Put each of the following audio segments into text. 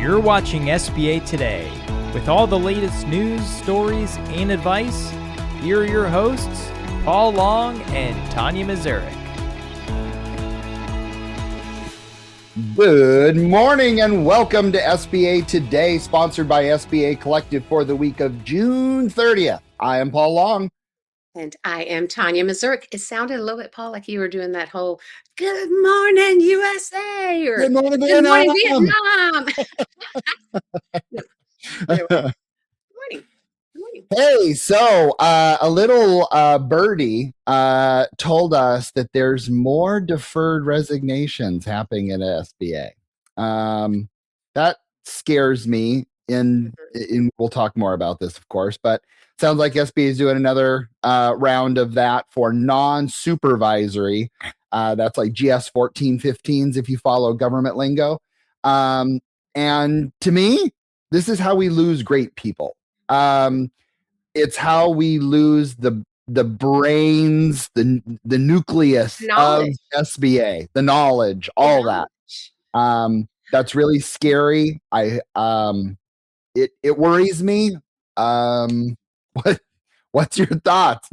You're watching SBA Today. With all the latest news, stories, and advice, here are your hosts, Paul Long and Tonya Mazurek. Good morning and welcome to SBA Today, sponsored by SBA Collective for the week of June 30th. I am Paul Long. And I am Tonya Mazurek. It sounded a little bit, Paul, like you were doing that whole "Good morning, USA" or Good morning, "Good morning, Vietnam." Vietnam." Anyway, good morning. Good morning. Hey, so a little birdie told us that there's more deferred resignations happening at SBA. That scares me, and we'll talk more about this, of course, but sounds like SBA is doing another round of that for non-supervisory. That's like GS 1415s if you follow government lingo. And to me, this is how we lose great people. It's how we lose the brains, the nucleus of SBA, the knowledge, all that. That's really scary. It worries me. What's your thoughts?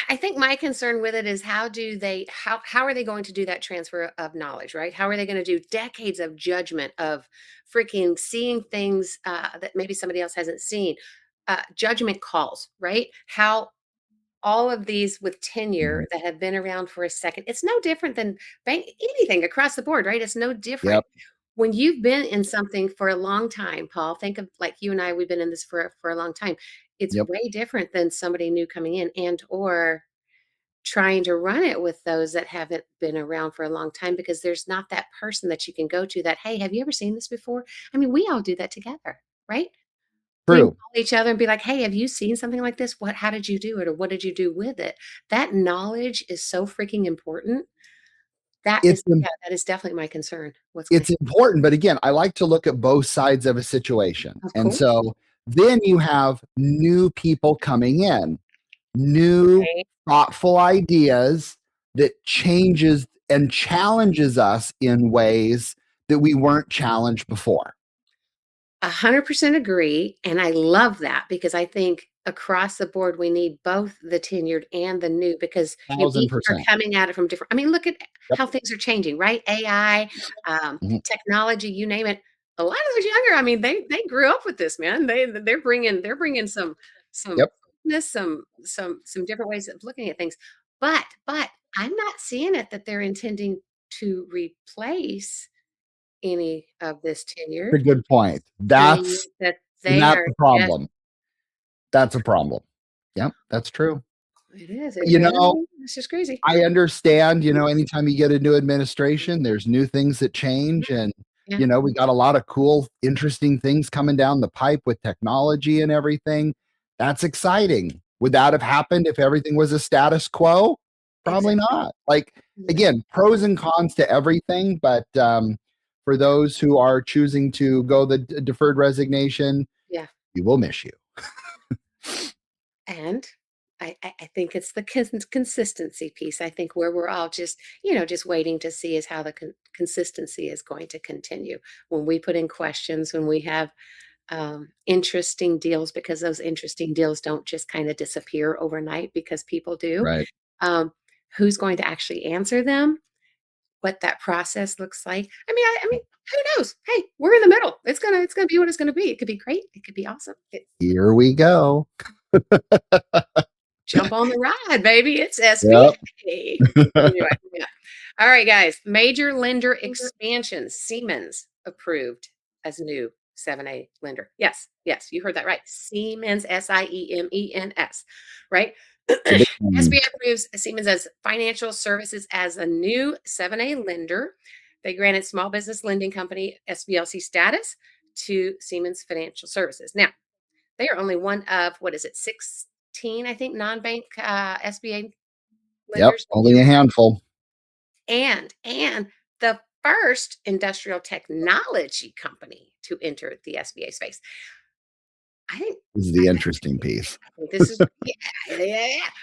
I think my concern with it is how are they going to do that transfer of knowledge, right? How are they going to do decades of judgment of freaking seeing things that maybe somebody else hasn't seen? Judgment calls, right? How all of these with tenure that have been around for a second, it's no different than anything across the board, right? It's no different. Yep. When you've been in something for a long time, Paul, think of like you and I, we've been in this for a long time. It's way different than somebody new coming in and or trying to run it with those that haven't been around for a long time, because there's not that person that you can go to that, hey, have you ever seen this before? I mean, we all do that together, right? We True. call each other and be like, hey, have you seen something like this? How did you do it? Or what did you do with it? That knowledge is so freaking important. That is definitely my concern. It's important, but again, I like to look at both sides of a situation. And so then you have new people coming in, new thoughtful ideas that changes and challenges us in ways that we weren't challenged before. 100% agree. And I love that, because I think across the board, we need both the tenured and the new, because each are coming at it from different. I mean, look at how things are changing, right? AI, technology, you name it. A lot of those younger, I mean, they grew up with this, man. They're bringing some different ways of looking at things. But I'm not seeing it that they're intending to replace any of this tenure. That's a good point. That's the problem. That's a problem. Yep, that's true. It is. It's just crazy. I understand, anytime you get a new administration, there's new things that change. And, we got a lot of cool, interesting things coming down the pipe with technology and everything. That's exciting. Would that have happened if everything was a status quo? Probably not. Like, again, pros and cons to everything. But for those who are choosing to go the deferred resignation, we will miss you. And I think it's the consistency piece. I think where we're all just waiting to see is how the consistency is going to continue. When we put in questions, when we have interesting deals, because those interesting deals don't just kind of disappear overnight because people do. Right. Who's going to actually answer them? What that process looks like. I mean, who knows? Hey, we're in the middle. It's gonna be what it's gonna be. It could be great. It could be awesome. Here we go. Jump on the ride, baby. It's SBA. Anyway, All right, guys. Major lender expansion. Siemens approved as new 7A lender. Yes, you heard that right. Siemens, SIEMENS, right? SBA approves Siemens as financial services as a new 7A lender. They granted small business lending company SBLC status to Siemens Financial Services. Now, they are only one of, 16, I think, non-bank SBA lenders. Yep, only a handful. And the first industrial technology company to enter the SBA space. I think this is the interesting piece. This is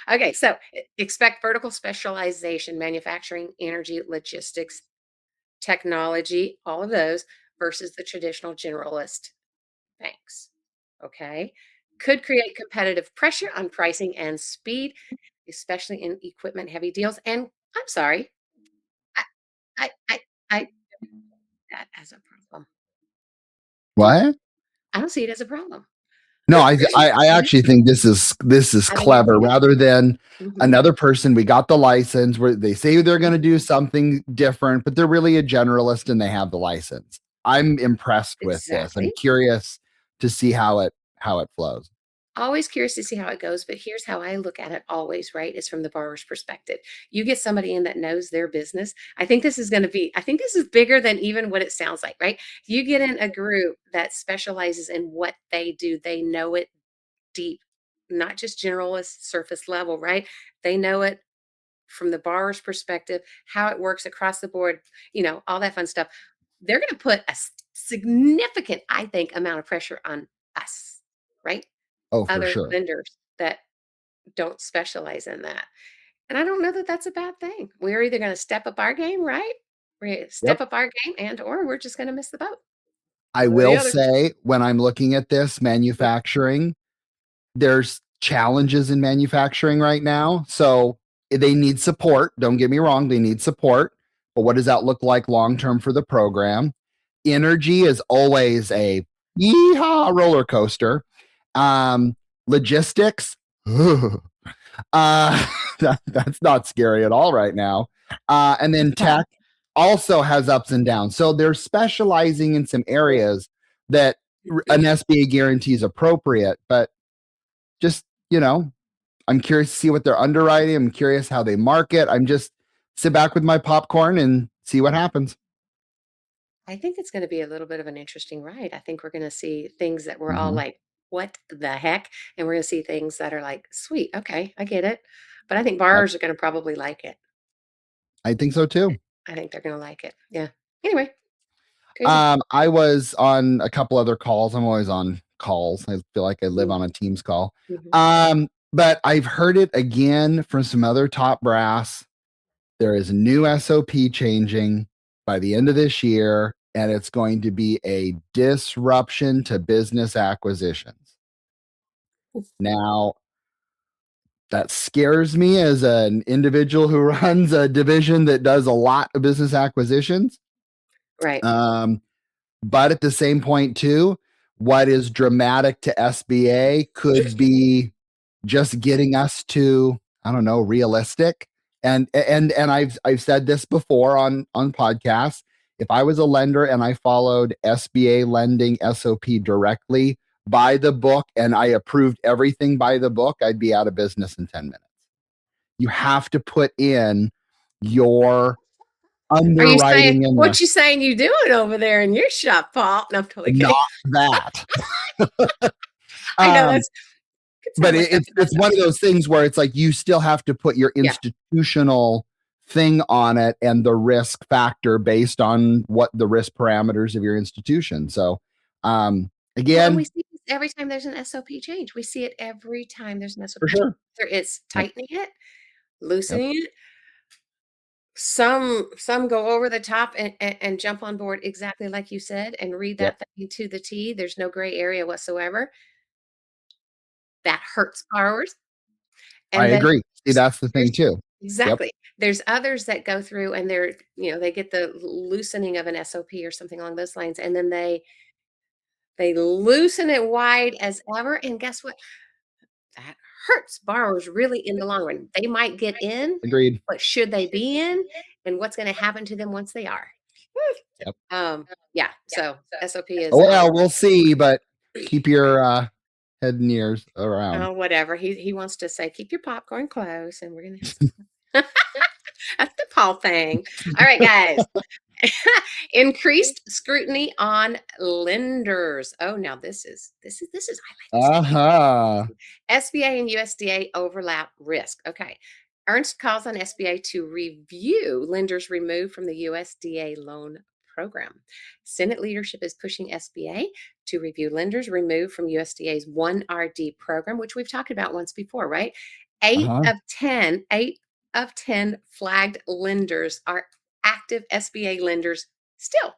Okay, so expect vertical specialization, manufacturing, energy, logistics, technology, all of those versus the traditional generalist banks. Okay. Could create competitive pressure on pricing and speed, especially in equipment heavy deals. And I'm sorry, I, I that as a problem. What? I don't see it as a problem. No, I actually think this is I think it's clever. Rather than mhm, another person, we got the license where they say they're going to do something different, but they're really a generalist and they have the license. I'm impressed with this. I'm exactly. curious to see how it flows. Always curious to see how it goes, but here's how I look at it always, right? Is from the borrower's perspective. You get somebody in that knows their business. I think this is going to be, I think this is bigger than even what it sounds like, right? You get in a group that specializes in what they do, they know it deep, not just generalist surface level, right? They know it from the borrower's perspective, how it works across the board, all that fun stuff. They're going to put a significant, I think, amount of pressure on us, right? Oh, for Other sure. vendors that don't specialize in that. And I don't know that that's a bad thing. We're either going to step up our game, right? We're gonna Yep. step up our game or we're just going to miss the boat. I One or the will other. say when I'm looking at this Mm, manufacturing, there's challenges in manufacturing right now. So they need support. Don't get me wrong, they need support. But what does that look like long term for the program? Energy is always a yeehaw roller coaster. Logistics, that's not scary at all right now. And then tech also has ups and downs. So they're specializing in some areas that an SBA guarantee is appropriate, but just, I'm curious to see what they're underwriting. I'm curious how they market. I'm just sit back with my popcorn and see what happens. I think it's going to be a little bit of an interesting ride. I think we're going to see things that we're all Mhm. like, what the heck? And we're going to see things that are like, sweet, okay, I get it. But I think Yep. borrowers are going to probably like it. I think so too. I think they're going to like it. Yeah. Anyway, crazy. I was on a couple other calls. I'm always on calls. I feel like I live Mm, on a Teams call. mhm. But I've heard it again from some other top brass. There is a new SOP changing by the end of this year, and it's going to be a disruption to business acquisitions. Now, that scares me as an individual who runs a division that does a lot of business acquisitions. Right. But at the same point, too, what is dramatic to SBA could be just getting us to, I don't know, realistic. And I've said this before on podcasts. If I was a lender and I followed SBA lending SOP directly by the book and I approved everything by the book, I'd be out of business in 10 minutes. You have to put in your Are you saying underwriting in there. what you saying you doing over there in your shop, Paul? No, I'm totally kidding. Not that. I know um, that's could but sound like that's it's messed up. one of those things where it's like you still have to put your Yeah. institutional thing on it and the risk factor based on what the risk parameters of your institution. So Well, and we again, see this every time there's an SOP change. We see it every time there's an for SOP change. sure. Whether it's Yep. tightening it, Yep. loosening it. Some go over the top and jump on board exactly like you said and read Yep. that thing to the T. There's no gray area whatsoever. That hurts borrowers. I And then agree. See, that's the there's thing too. Yep. exactly. There's others that go through and they get the loosening of an SOP or something along those lines, and then they loosen it wide as ever, and guess what? That hurts borrowers really in the long run. They might get in, Agreed. but should they be in? And what's gonna happen to them once they are? Yep. Yeah, so SOP is, Oh, well, we'll see, but keep your head and ears around. oh, whatever. He wants to say, "Keep your popcorn close," and we're gonna have some That's the Paul thing. All right, guys. Increased scrutiny on lenders. Oh, now this is I like this. Uh-huh. SBA and USDA overlap risk. Okay. Ernst calls on SBA to review lenders removed from the USDA loan program. Senate leadership is pushing SBA to review lenders removed from USDA's 1RD program, which we've talked about once before, right? Eight Uh-huh. of 10 flagged lenders are active SBA lenders still,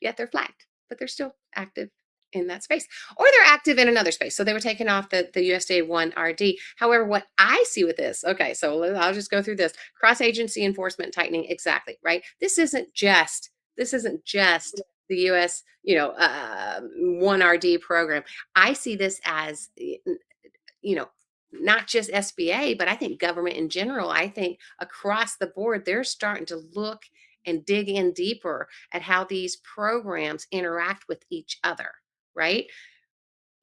yet they're flagged, but they're still active in that space, or they're active in another space. So they were taken off the USDA 1 RD. However, what I see with this, okay, so I'll just go through this. Cross-agency enforcement tightening, exactly, right? This isn't just the US, 1 RD program. I see this as, not just SBA, but I think government in general. I think across the board, they're starting to look and dig in deeper at how these programs interact with each other, right?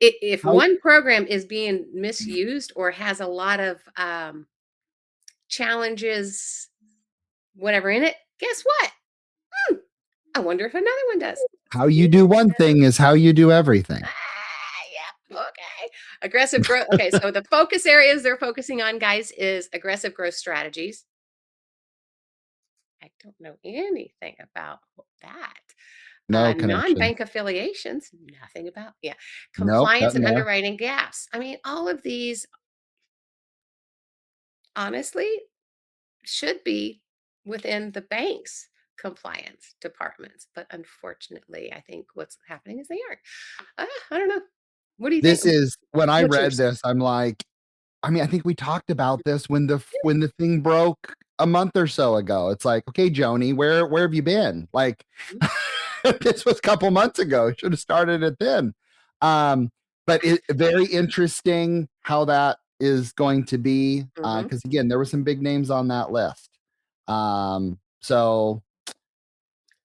If one program is being misused or has a lot of challenges, whatever in it, guess what? I wonder if another one does. How you do one thing is how you do everything. Yeah, okay. Aggressive growth. Okay, so the focus areas they're focusing on, guys, is aggressive growth strategies. I don't know anything about that. No connection. Non-bank affiliations, nothing about. Yeah. Compliance and there. underwriting gaps. I mean, all of these, honestly, should be within the bank's compliance departments. But unfortunately, I think what's happening is they aren't. I don't know. What do you think? This is when I What's read yours? this, I'm like, I mean, I think we talked about this when the thing broke a month or so ago. It's like, okay, Joni, where have you been? Like, this was a couple months ago. Should have started it then. But very interesting how that is going to be, because again, there were some big names on that list. So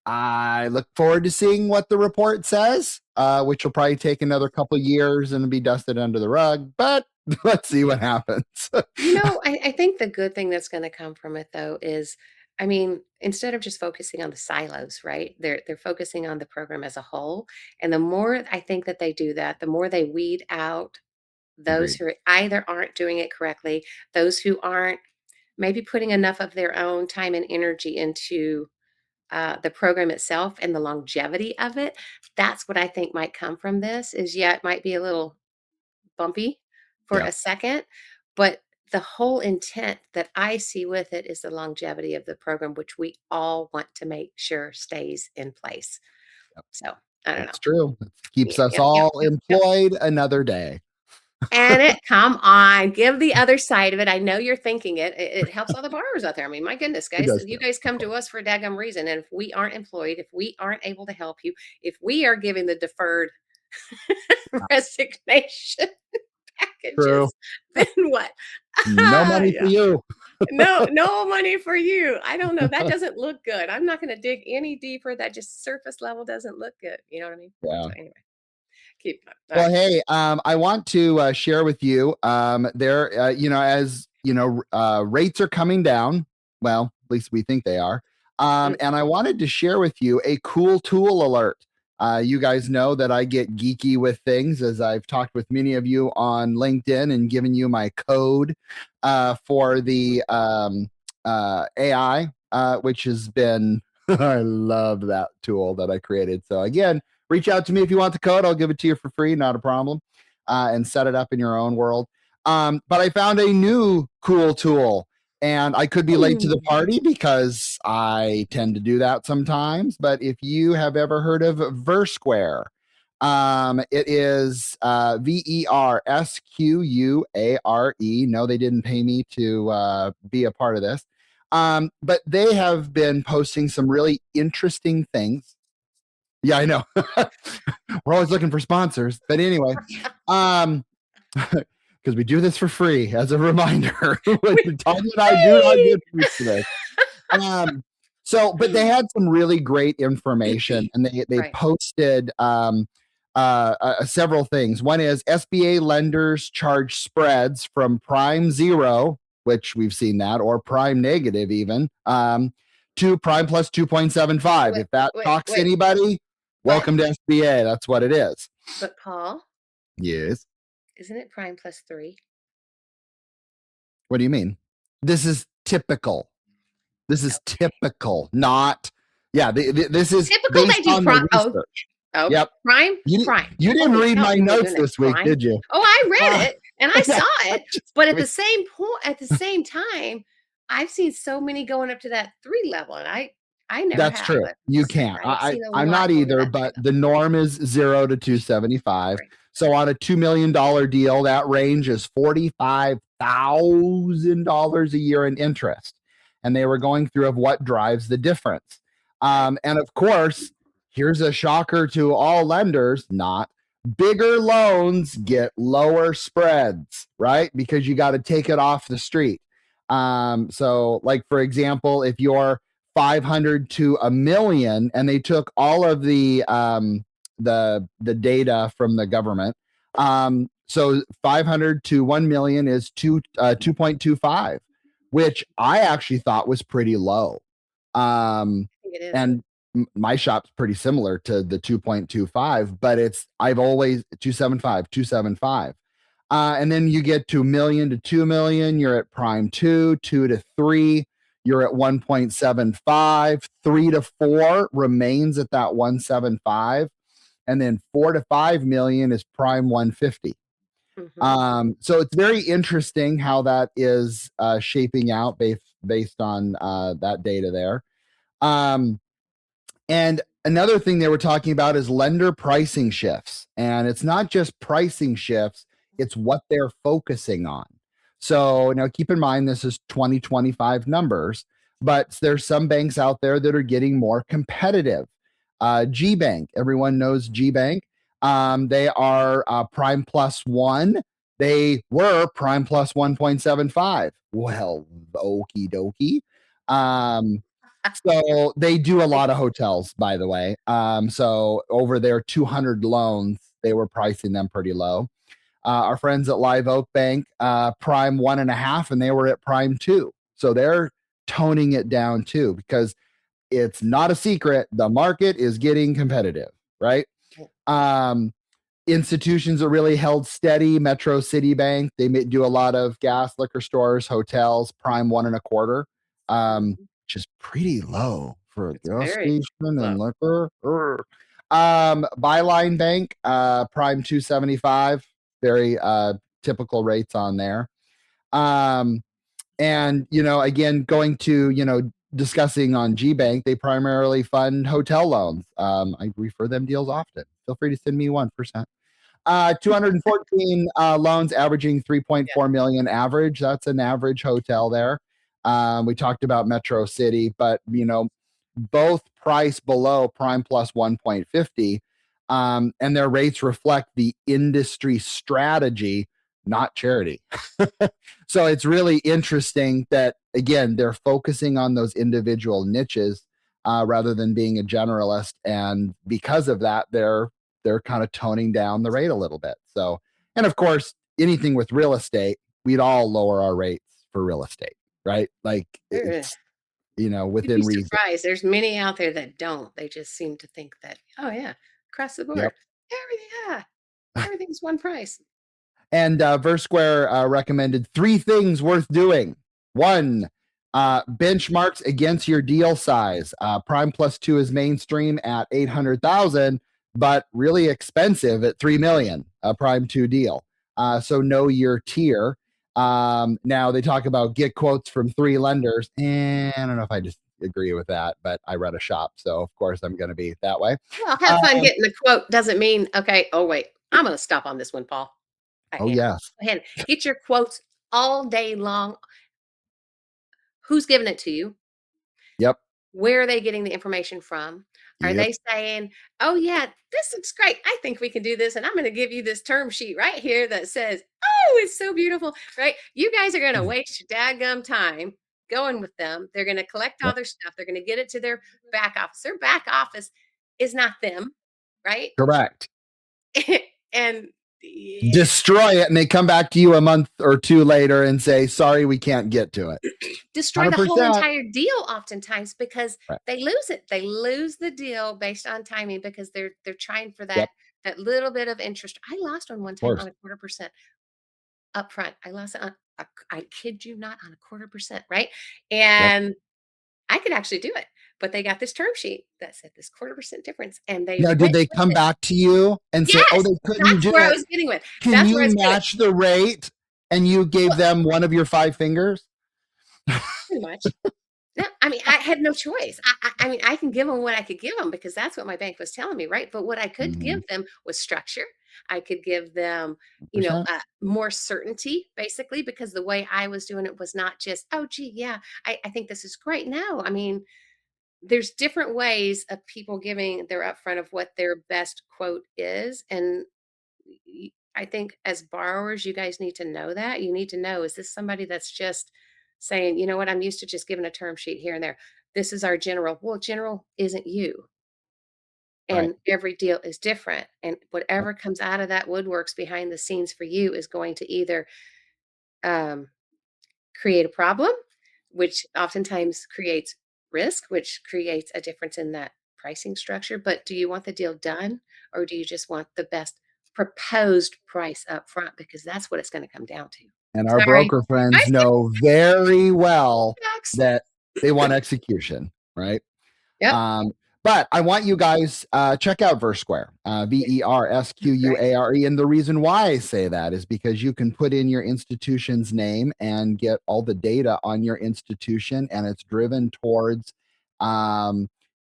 I look forward to seeing what the report says, which will probably take another couple years and be dusted under the rug. But let's see what happens. I think the good thing that's going to come from it, though, is, I mean, instead of just focusing on the silos, right? They're focusing on the program as a whole. And the more I think that they do that, the more they weed out those who either aren't doing it correctly, those who aren't maybe putting enough of their own time and energy into the program itself and the longevity of it. That's what I think might come from this. Is, yeah, it might be a little bumpy for a second, but the whole intent that I see with it is the longevity of the program, which we all want to make sure stays in place. So I don't know. It's true. It keeps us all employed another day. And come on, give the other side of it. I know you're thinking it. It helps all the borrowers out there. I mean, my goodness, guys, you guys come to us for a daggum reason. And if we aren't employed, if we aren't able to help you, if we are giving the deferred resignation packages, then what? No money for you. No money for you. I don't know. That doesn't look good. I'm not going to dig any deeper. That just surface level doesn't look good. You know what I mean? Yeah. So anyway. Keep well, hey, I want to share with you there, as rates are coming down. Well, at least we think they are. And I wanted to share with you a cool tool alert. You guys know that I get geeky with things, as I've talked with many of you on LinkedIn and given you my code for the AI, which has been, I love that tool that I created. So again, reach out to me if you want the code. I'll give it to you for free, not a problem, and set it up in your own world. But I found a new cool tool, and I could be late to the party because I tend to do that sometimes. But if you have ever heard of Versquare, it is VERSQUARE. No, they didn't pay me to be a part of this. But they have been posting some really interesting things. Yeah, I know. We're always looking for sponsors. But anyway, because we do this for free, as a reminder. Tonya and I do not get free today. But they had some really great information, and they posted several things. One is SBA lenders charge spreads from prime 0, which we've seen that, or prime negative even, to prime plus 2.75. If that talks to anybody, welcome to SBA. That's what it is. But Paul? Yes? Isn't it prime plus 3? What do you mean? This is typical. This is typical, not... Yeah, this is typical based on the research. Oh, yep. Prime? Prime. You didn't read my notes this week, did you? Oh, I read it, and I saw it. But at the same time, I've seen so many going up to that 3 level, and I never That's have, true. but You just saying, can't. I've seen a I'm lot not going to either, that 3 but level. the norm is 0 to 275. Right. So on a $2 million deal, that range is $45,000 a year in interest. And they were going through of what drives the difference. And of course, here's a shocker to all lenders, not bigger loans get lower spreads, right? Because you got to take it off the street. So like, for example, if you're 500 to a million, and they took all of the data from the government. So 500 to 1 million is 2.25, which I actually thought was pretty low. It is. And my shop's pretty similar to the 2.25, but I've always 275. And then you get to million to 2 million, you're at prime 2 to 3, you're at 1.75, 3 to 4 remains at that 175, and then 4 to 5 million is prime 150. So it's very interesting how that is shaping out based on that data there. And another thing they were talking about is lender pricing shifts. And it's not just pricing shifts, it's what they're focusing on. So now keep in mind, this is 2025 numbers, but there's some banks out there that are getting more competitive. G-Bank, everyone knows G-Bank. They are prime plus 1. They were prime plus 1.75. Well, okie dokie. So they do a lot of hotels, by the way. So over their 200 loans, they were pricing them pretty low. Our friends at Live Oak Bank, prime 1.5, and they were at prime 2. So they're toning it down too, because it's not a secret. The market is getting competitive, right? Institutions are really held steady. Metro City Bank, they do a lot of gas, liquor stores, hotels, prime 1.25, which is pretty low for a gas station and liquor. Byline Bank, prime 275, very typical rates on there. And again, going to discussing on G Bank, they primarily fund hotel loans. I refer them deals often. Feel free to send me 1%. 214 loans averaging 3.4 million average. That's an average hotel there. We talked about Metro City, but both price below prime plus 1.50, and their rates reflect the industry strategy, not charity. So it's really interesting that, again, they're focusing on those individual niches rather than being a generalist, and because of that, they're kind of toning down the rate a little bit. So, and of course, anything with real estate, we'd all lower our rates for real estate, right? Like it's, within reason. Surprised. There's many out there that don't. They just seem to think that, oh yeah, across the board, everything's one price. And VerSquare recommended 3 things worth doing. 1, benchmarks against your deal size. Prime plus 2 is mainstream at 800,000, but really expensive at 3 million, a prime 2 deal. So know your tier. Now they talk about get quotes from 3 lenders. And I don't know if I just agree with that, but I run a shop, so of course I'm going to be that way. Well, have fun getting the quote doesn't mean, okay, oh wait, I'm going to stop on this one, Paul. Yes. Go ahead. Get your quotes all day long. Who's giving it to you? Yep. Where are they getting the information from? Are they saying, oh yeah, this looks great, I think we can do this, and I'm going to give you this term sheet right here that says, oh, it's so beautiful, right? You guys are going to waste your dadgum time going with them. They're going to collect all their stuff. They're going to get it to their back office. Their back office is not them, right? Correct. And destroy it, and they come back to you a month or 2 later and say, sorry, we can't get to it. Destroy 100%. The whole entire deal oftentimes, because they lose it. They lose the deal based on timing, because they're trying for that little bit of interest. I lost one time on 0.25% up front. I lost it on I kid you not, on 0.25%, right? And I could actually do it, but they got this term sheet that said this 0.25% difference, and they now did they come back to you and say, oh, they couldn't do it? That's where I was getting with. Can you match the rate? And you gave them one of your 5 fingers? Pretty much. No, I mean, I had no choice. I mean, I can give them what I could give them because that's what my bank was telling me, right? But what I could Mhm. give them was structure. I could give them, 100%. more certainty, basically, because the way I was doing it was not just, oh, gee, yeah, I think this is great. No, I mean, there's different ways of people giving their upfront of what their best quote is. And I think as borrowers, you guys need to know that. You need to know, is this somebody that's just saying, you know what, I'm used to just giving a term sheet here and there. This is our general. Well, general isn't you. Right. And every deal is different. And whatever comes out of that woodworks behind the scenes for you is going to either um, create a problem, which oftentimes creates risk, which creates a difference in that pricing structure. But do you want the deal done or do you just want the best proposed price up front? Because that's what it's going to come down to. And our Sorry. broker I friends see know very well facts. that they want execution, right? Yep. Um, but I want you guys check out Versquare, Versquare. And the reason why I say that is because you can put in your institution's name and get all the data on your institution, and it's driven towards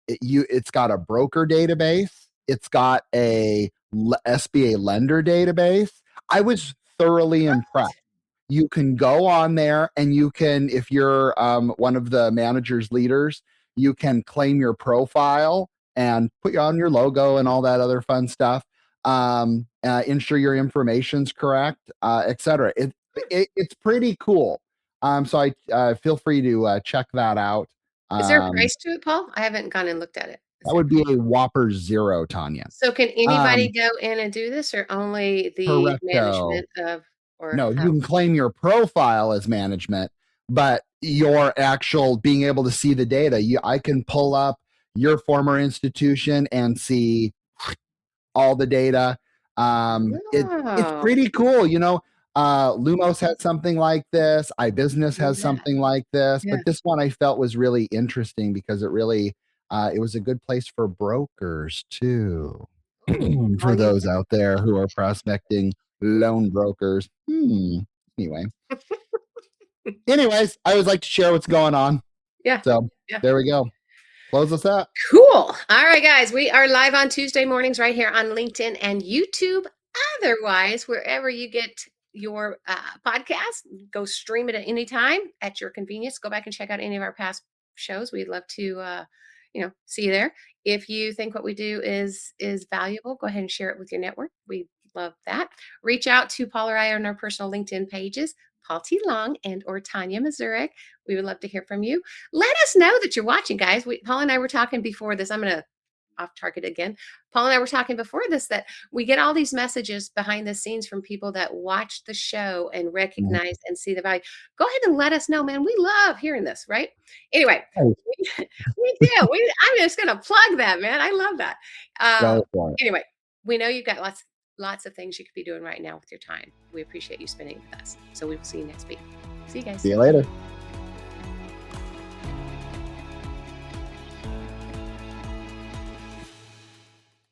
it's got a broker database, it's got a SBA lender database. I was thoroughly impressed. You can go on there and you can, if you're one of the manager's leaders, you can claim your profile and put you on your logo and all that other fun stuff. Ensure your information's correct, etc. It's pretty cool. So I feel free to check that out. Is there a Um, price to it, Paul? I haven't gone and looked at it. Is that there? would be a whopper zero, Tanya. So can anybody Um, go in and do this or only the Correcto. management of, or No, you how? can claim your profile as management, but your actual being able to see the data, I can pull up your former institution and see all the data. It's Oh, pretty cool. Lumos has something like this. iBusiness has yeah, something like this, yeah. but this one I felt was really interesting because it was a good place for brokers too. Ooh, For well, those out there who are prospecting loan brokers. Anyway, anyways, I always like to share what's going on. yeah, So yeah. there we go. Close us out. Cool. All right, guys. We are live on Tuesday mornings right here on LinkedIn and YouTube. Otherwise, wherever you get your podcast, go stream it at any time at your convenience. Go back and check out any of our past shows. We'd love to, see you there. If you think what we do is valuable, go ahead and share it with your network. We love that. Reach out to Paul or I on our personal LinkedIn pages, Paul T. Long and or Tanya Mazurek. We would love to hear from you. Let us know that you're watching, guys. Paul and I were talking before this. I'm going to off target again. Paul and I were talking before this that we get all these messages behind the scenes from people that watch the show and Mhm. recognize and see the value. Go ahead and let us know, man. We love hearing this, right? Anyway, Hey, we do. I'm just going to plug that, man. I love that. go for it. Anyway, we know you've got lots of things you could be doing right now with your time. We appreciate you spending it with us. So we will see you next week. See you guys. See you later.